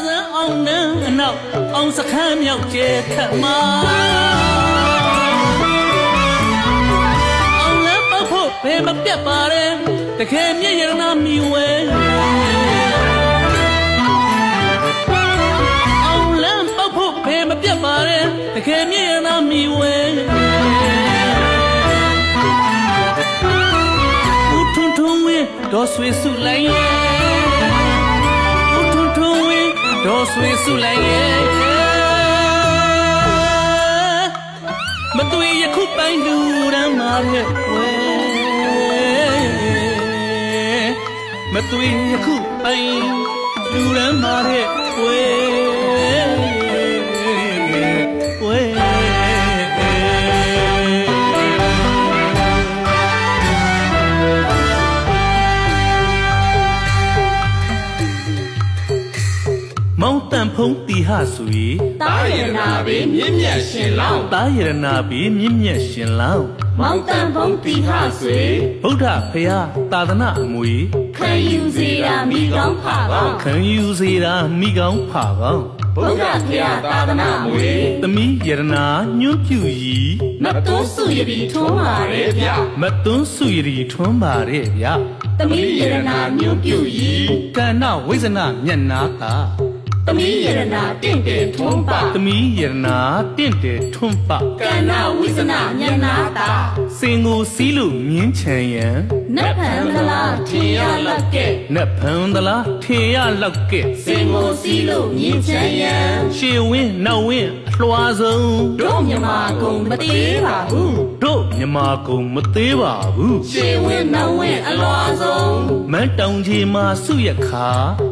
ဇံအောင်နှံအနောက်အောင်စခန်းမြောက်ကျဲခတ်မှာအောင်လမ်းပောက်ဖို့ဘယ်မပြတ်ပါတဲ့တကယ်မြည့်ရတနာမီဝဲအောင်လမ်းပောက်ဖို့ဘယ်မပြတ်ပါတဲ့တကယ်မြည့်ရတနာမီဝဲဦးထွန်းထွန်းဝင်းဒေါ်ဆွေစုလိုက်ဦးထွန်းထွန်းဝင်းဒေါ်ဆွေစုလိုက်မတွေ့ရခုပိုင်းလူရမ်းမာရဲ့ဝဲမတွေ့ရခုပိုင်းလူရမ်းမာရဲ့ဝဲဝဲမောင်တန်ဖုံးတီဟဆိုရီတာရနာဘေးမြင့်မြတ်ရှင်လောင်းတာရနာဘီမြင့်မြတ်ရှင်လောင်းမောင်တန်ဖုံးတီဟဆွေဗုဒ္ဓဖရာသာသနာအမွေခံယူစေတာမိကောင်းဖကောင်းခံယူစေတာမိကောင်းဖကောင်းဗုဒ္ဓဖရာသာသနာမွေသမီးယရနာညွန့်ပြူရီမတွန်းစုရည်ထွန်းပါရဲ့ဗျမတွန်းစုရည်ထွန်းပါရဲ့ဗျသမီးယရနာညွန့်ပြူရီကဏ္ဍဝိဇ္ဇနာမျက်နာတာသမီးယရနာတင့်တယ်ထွန်းပါသမီးယရနာတင့်တယ်ထွန်းပါကဏ္ဍဝိဇ္ဇနာမျက်နာတာစင်ကိုစီးလို့မြင်းချံရန်နတ်ဖန်သလားထင်ရလောက်ကဲနတ်ဖန်သလားထင်ရလောက်ကဲစင်ကိုစီးလို့မြင်းချံရန်ရှေဝင်းနောက်ဝင်းအလွှာဆုံးတို့မြမကုံမသေးပါဘူးတို့မြမကုံမသေးပါဘူးရှေဝင်းနောက်ဝင်းအလွှာဆုံးမန်းတောင်ကြီးမှာစုရခါ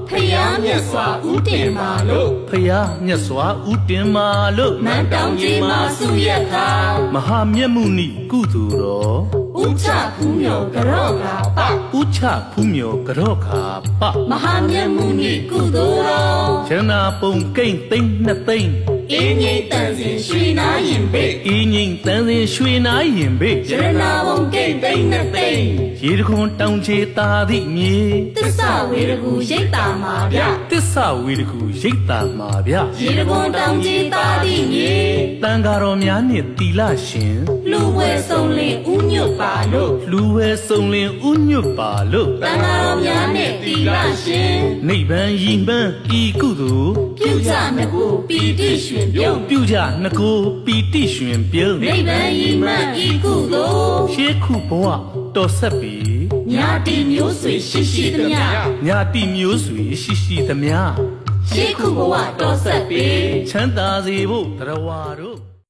ဖယားမြတ်စွာဦးတင်ပါလို့ဖယားမြတ်စွာဦးတင်ပါလို့မန်းတောင်ကြီးမှာစုရခါမဟာမြတ်မှုနိကုသိုလ်တော်ဥချဖူးမြော်ကြော့ခါပဥချဖူးမြော်ကြော့ခါပမဟာမြတ်မှုနိကုသိုလ်တော်ရဏပုံကိမ့်သိမ့်နှစ်သိမ့်အင်းငိမ့်တန်စင်ရွှေနာရင်ဘေးအင်းငိမ့်တန်စင်ရွှေနာရင်ဘေးရဏပုံကိမ့်သိမ့်နှစ်သိမ့်ရေတခွန်တောင်ချေတာသည့်မြေသစ္စာဝေရကူရိတ်တာမှာဗျသစ္စာဝေရကူရိတ်တာမှာဗျရေတခွန်တောင်ချေတာသည့်မြေတန်ဃာတော်များနှင့်တီလရှင်လူဝဲဆုံးလင်းဥညွတ်ပါလို့လူဝဲဆုံးလင်းဥညွတ်ပါလို့တန်ဃာတော်များနှင့်တီလရှင်နိဗ္ဗာန်ရည်မှန်းဤကုသိုလ်ပြုကြနကိုပီတိရွှင်ပြုံးပြုကြနကိုပီတိရွှင်ပြုံးနိဗ္ဗာန်ရည်မှန်းဤကုသိုလ်ရှေးခုဘဝတော်ဆက်ပြီညာတိမျိုးဆွေရှိရှိသမျှညာတိမျိုးဆွေရှိရှိသမျှရှေးခုဘဝတော်ဆက်ပြီချမ်းသာစေဖို့တရားဝါတို့